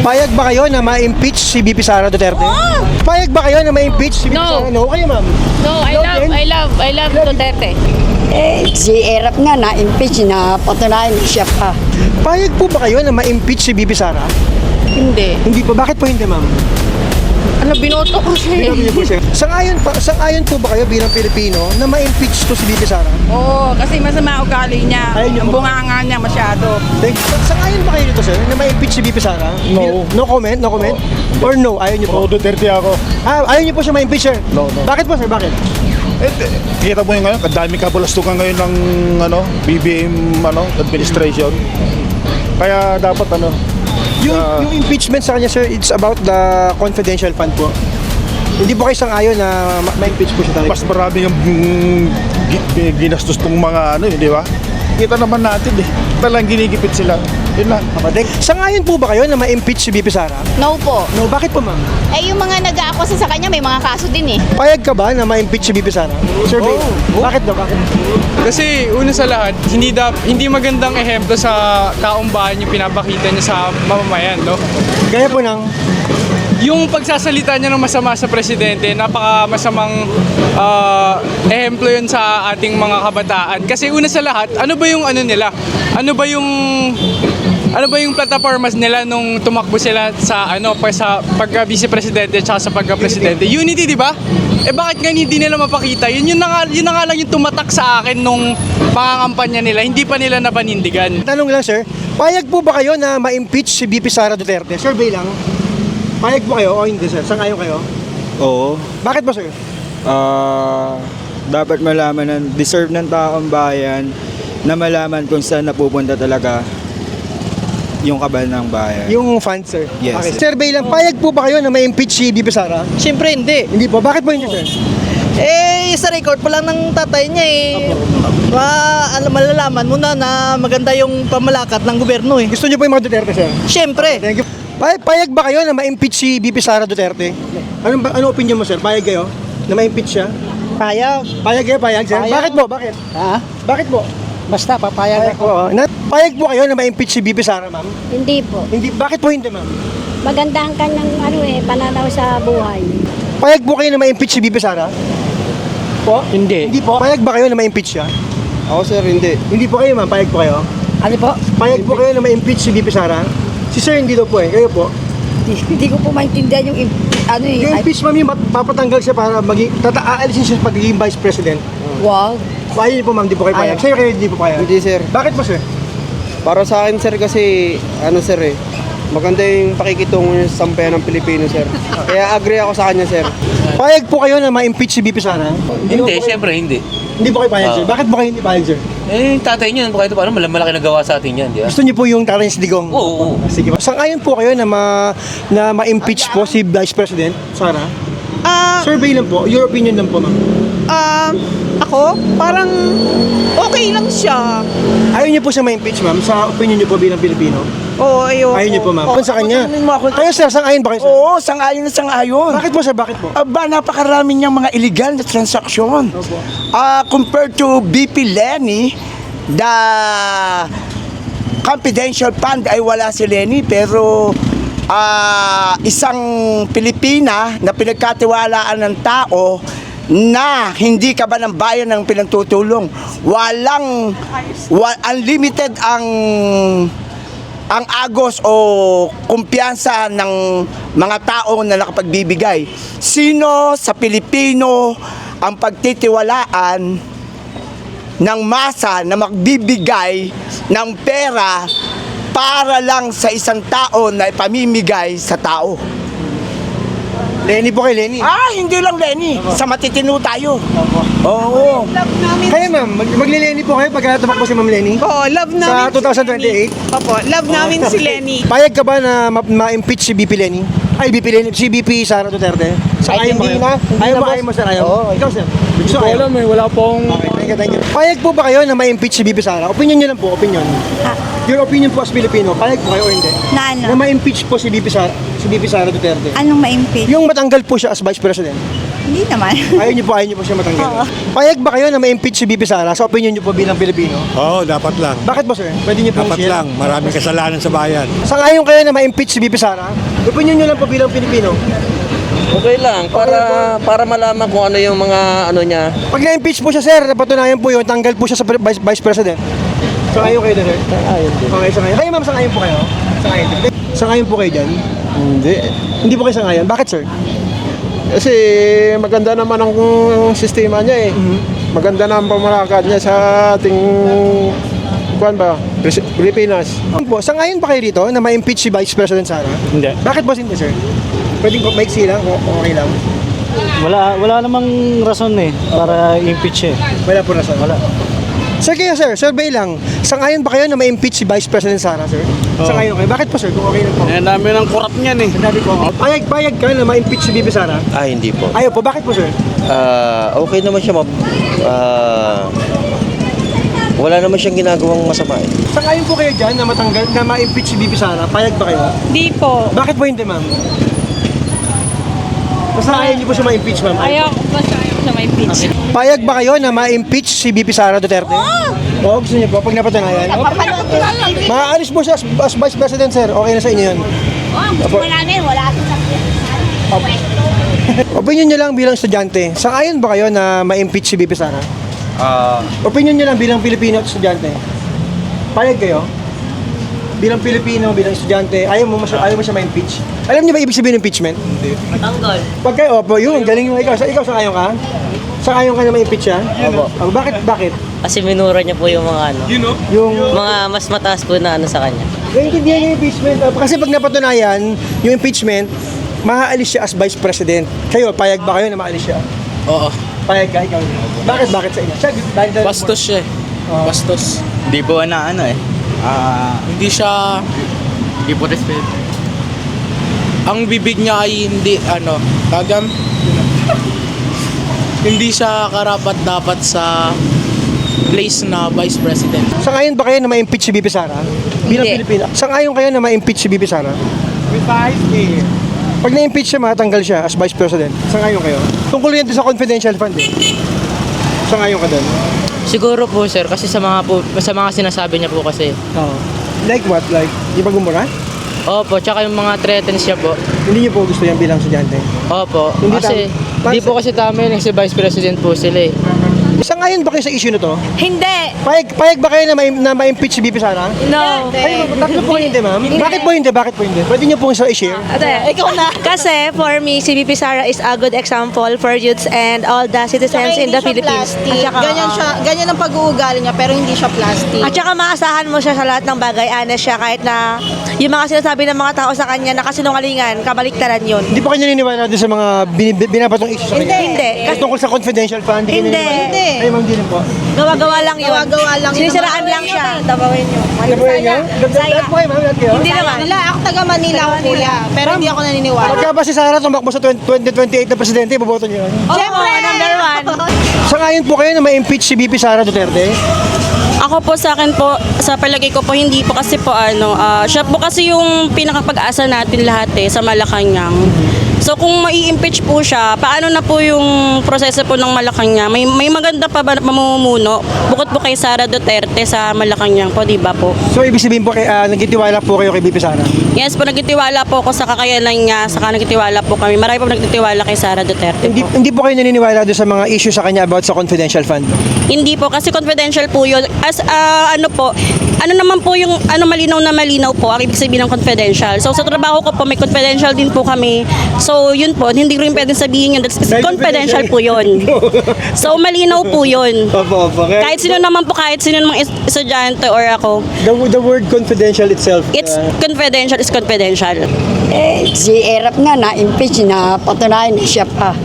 Payag ba kayo na ma-impeach si VP Sara Duterte? Payag ba kayo na ma-impeach si VP No. Sara? No kayo, ma'am. No, I love Duterte. Si Erap nga na-impeach na patunayan siya pa. Payag po ba kayo na ma-impeach si VP Sara? Hindi. Hindi po. Bakit po hindi, ma'am? Ano, binoto ko siya. Sinabi niyo po siya. Sang-ayon po ba kayo bilang Pilipino na ma-impeach to si VP Sara? Oo, kasi masama ugali niya. Ayaw niyo Ang po. bunganga niya masyado. Sang-ayon ba kayo dito, sir, na ma-impeach si VP Sara? No. No comment? No comment? Or no? Ayaw niyo po? Duterte ako. Ayaw niyo po siya ma-impeach, sir? No. Bakit po, sir? Bakit? Kita mo yung ngayon, kadami kabulastukan ngayon ng BBM administration. Kaya dapat Yung impeachment sa kanya, sir, it's about the confidential fund po. Hindi po kayo sang-ayon na ma-impeach po siya talaga? mas marami yung ginastos tong mga di ba? Kita naman natin Talagang ginigipit sila. Yun lang. Sang-ayon po ba kayo na ma-impeach si VP Sara? No po. No, bakit po, ma'am? Eh, yung mga nag-aakusa sa kanya, may mga kaso din eh. Payag ka ba na ma-impeach si VP Sara? Survey. Bakit daw? Bakit? Kasi una sa lahat, hindi magandang ehemplo sa taong bayan yung pinapakita niya sa mamamayan, no? Gaya po ng... Yung pagsasalita niya ng masama sa presidente, napaka masamang ehemplo yun sa ating mga kabataan. Kasi una sa lahat, ano ba yung nila? Ano ba yung plataformas nila nung tumakbo sila sa sa pagka-vice presidente at sa pagka-presidente? Unity, di ba? Bakit nga hindi nila mapakita? Yun na nga lang yung tumatak sa akin nung pangangampanya nila. Hindi pa nila napanindigan. Tanong lang, sir. Payag po ba kayo na ma-impeach si VP Sara Duterte? Survey lang. Payag po kayo o hindi, sir? Sang-ayon kayo? Oo. Bakit po, sir? Dapat malaman ng deserve ng taong bayan na malaman kung saan napupunta talaga yung kabal ng bayan. Yung fund, sir? Yes. Okay. Survey lang. Payag po ba kayo na ma-impeach si VP Sara? Siyempre hindi. Hindi po. Bakit po hindi, sir? Sa record pa lang ng tatay niya malalaman mo na maganda yung pamalakad ng gobyerno eh. Gusto niyo po yung mga Duterte, sir? Siyempre. Thank you. Payag ba kayo na ma-impeach si VP Sara Duterte? Ano opinion mo, sir? Payag kayo na ma-impeach siya? Payag. Payag kayo, payag, sir? Payag. Bakit po? Bakit? Ha? Bakit po? Basta papayag ako. Payag po kayo na ma-impeach si VP Sara, ma'am? Hindi po. Hindi. Bakit po hindi, ma'am? Maganda ang kanyang pananaw sa buhay. Payag po kayo na ma-impeach si VP Sara? Po? Hindi. Hindi po. Payag ba kayo na ma-impeach siya? Ako sir, hindi. Hindi po kayo, ma'am. Payag po kayo? Ano po? Payag po kayo na ma-impeach si VP Sara? Si sir hindi daw po eh. Kayo po? Hindi ko po maintindihan yung Yung impeach, ma'am, yung papatanggal siya para aalisin siya sa pagiging vice president. Wow. Ayaw niyo po, ma'am, di po kayo payag. Sa'yo kayo hindi po payag. Hindi sir. Bakit po, sir? Para sa akin sir kasi, maganda yung pakikitungo niya sa sambayan ng Pilipino sir. Kaya agree ako sa kanya sir. Payag po kayo na ma-impeach si VP Sara? Hindi, siyempre hindi. Hindi po kayo payag, sir. Bakit po kayo hindi payag, sir? Tatay niyo, kahit paano malaki nagawa sa atin yan, di ba? Gusto niyo po yung tatay niya si Digong? Oo. Sige po. Sang-ayon po kayo na ma-impeach po si Vice President Sara? Survey lang po. Your opinion lang po, ma'am. Ako, parang okay lang siya. Ayaw niyo po siya ma-impeach, ma'am, sa opinion niyo po bilang Pilipino? Oo, ayoko. Ayaw niyo po, ma'am. Sa kanya. Kayo, sir, sang-ayon ba kayo, sir? Oo, sang-ayon na sang-ayon. Bakit po, sir? Bakit po? Napakarami niyang mga illegal na transaksyon. Compared to BP Lenny, the confidential fund ay wala si Lenny, pero isang Pilipina na pinagkatiwalaan ng tao na hindi ka ba ng bayan ng pinagtutulong. Unlimited ang agos o kumpiyansa ng mga tao na nakapagbibigay. Sino sa Pilipino ang pagtitiwalaan ng masa na magbibigay ng pera para lang sa isang tao na ipamimigay sa tao? Lenny po kay Lenny. Hindi lang Lenny. Sa matitino tayo. Oo. Kayo, ma'am, magle-Lenny po kayo pagka tumakbo si Ma'am Lenny? Oo, love Sa namin 2028? Opo, love namin si Lenny. Payag ka ba na ma-impeach si VP Lenny? Ay, si VP Sara Duterte? Ayaw mo kayo? Ayaw mo, sir? Ayaw? Ikaw, sir? Gusto Hindi ko alam wala pong... Okay, thank you. Payag po ba kayo na ma-impeach si VP Sara? Opinion niyo lang po, opinion. Your opinion po as Pilipino, payag po kayo o hindi? Na Na ma-impeach po si VP Sara Duterte? Anong ma-impeach? Yung matanggal po siya as Vice President. Hindi naman. Ayaw niyo po siya matanggal. Payag ba kayo na ma-impeach si BP Sara sa opinion niyo po bilang Pilipino? Oo, dapat lang. Bakit po, sir? Pwede niyo pong Dapat share? lang. Maraming kasalanan sa bayan. Sangayon kayo na ma-impeach si BP Sara? Opinion niyo lang po bilang Pilipino. Okay lang, para malaman kung ano yung mga ano niya. Pag na-impeach po siya, sir, napatunayan po yun, tanggal po siya sa Vice President. Sangayon kayo doon, sir? Ayun din. Okay, sangayon. Kayo, ma'am, sangayon po kayo? Sangayon din. Sangayon po kayo dyan? Hindi. Hindi po kayo sangayon? Bakit, sir? Kasi maganda naman ang sistema niya eh. Maganda na ang pamamalakad niya sa ating Pilipinas. Po, sangayon ba kayo dito na ma-impeach si Vice President Sara? Hindi. Bakit po hindi, sir? Pwedeng maiksi lang, okay lang. Wala namang rason para impeach Wala po rason. Wala. Sir, kayo, sir, survey lang. Sangayon ba kayo na ma-impeach si Vice President Sara, sir? Sangayon kayo. Bakit po, sir? Kung okay lang po. Ang dami ng korap niyan Sabi po. Payag ka na ma-impeach si BP Sara? Hindi po. Ayaw po. Bakit po, sir? Okay naman siya wala naman siyang ginagawang masama eh. Sangayon po kayo dyan na matanggal, na ma-impeach si BP Sara? Payag ba kayo? Di po. Bakit po hindi, ma'am? Basta ayaw niyo po siya ma-impeach, ma'am. Basta ayaw sa may pitch. Payag ba kayo na ma-impeach si BP Sara Duterte? Oo, gusto niyo po. Pag napatunayan. Maaalis po siya as Vice President, sir. Okay na sa inyo yun. Wala na yun, wala sa Opinion niyo lang bilang estudyante. Sangayon ba kayo na ma-impeach si BP Sara? Opinion niyo lang bilang Pilipino at estudyante. Payag kayo? Bilang Pilipino, bilang estudyante, ayaw mo siya ma-impeach. Alam niyo ba ibig sabihin ng impeachment? Hindi. Matanggal. Pag kayo, opo, yun, galing mo ikaw. Ikaw sangayon ka? Sangayon ka na ma-impeach siya? Opo. Bakit? Kasi minura niya po yung mga Yung mga mas mataas po na sa kanya. naiintindihan yung impeachment. Kasi pag napatunayan, yung impeachment, maaalis siya as Vice President. Kayo, payag ba kayo na maalis siya? Oo. Payag ka, ikaw. Bakit sa inyo? Siya, Bastos siya Bastos. Hindi po hindi po respect. Ang bibig niya ay hindi hindi siya karapat dapat sa place na Vice President. Sangayon ba kayo na ma-impeach si BP Sara? Bilang Pilipino. Sangayon kayo na ma-impeach si BP Sara? Pag na-impeach siya, matanggal siya as Vice President. Sangayon kayo? Tungkol yan sa confidential fund Sangayon ka doon? Siguro po sir, kasi sa mga sinasabi niya po kasi. Oo. Like what? Like, di ba gumura? Opo, tsaka yung mga threatens niya po. Hindi niyo po gusto yan bilang estudyante? Opo, Hindi kasi di po kasi tama yun kasi Vice President po sila eh. Sangayon ba kayo sa issue na to? Hindi. Payag ba kayo na ma-impeach si BP Sara? No. Ay, tatlo po hindi, ma'am. Bakit po hindi? Pwede niyo pong i-share? Ikaw na. Kasi for me, si BP Sara is a good example for youths and all the citizens in the Philippines. Ganyan ang pag-uugali niya, pero hindi siya plastic. At saka maasahan mo siya sa lahat ng bagay. Honest siya kahit na yung mga sinasabi ng mga tao sa kanya na kasinungalingan, kabaliktaran yun. Hindi po kayo naniniwala doon sa mga binapatong issue sa kanya? Hindi. Kasi tungkol sa confidential fund, hindi. Hindi. Ay, ma'am, hindi rin po. Gawa-gawa lang yun. Gawa-gawa lang yun. Sinisiraan lang siya. Tabawin yun. Lahat po kayo, ma'am, lahat kayo? Hindi naman. Ako taga Manila ako kuya, pero hindi ako naniniwala. Pagka ba si Sara tumakbo sa 2028 na presidente, boboto niyo yun? Siyempre, number one. Sangayon po kayo na ma-impeach si BP Sara Duterte? Ako po sa akin po, sa palagay ko po hindi po kasi po siya po kasi yung pinakapag-asa natin lahat sa Malacanang. So kung mai-impeach po siya, paano na po yung proseso po ng Malacanang? May maganda pa ba na pamumuno bukod po kay Sara Duterte sa Malacanang po, di ba po? So, ibig sabihin po, nagtitiwala po kayo kay BP Sara? Yes po, nagtitiwala po ako sa kakayanan niya, saka nagtitiwala po kami. Marami po nagtitiwala kay Sara Duterte po. Hindi po kayo naniniwala doon sa mga issue sa kanya about sa confidential fund? Hindi po, kasi confidential po yun. As ano naman po yung malinaw po, ang ibig sabihin ng confidential. So sa trabaho ko po, may confidential din po kami. So yun po, hindi rin pwedeng sabihin yun. That's confidential po yun. So malinaw po yun. Opo. Kahit sino naman po, kahit sino namang estudyante or ako. The word confidential itself. It's confidential is confidential. Si Erap nga na-impeach na patunayan na siya pa.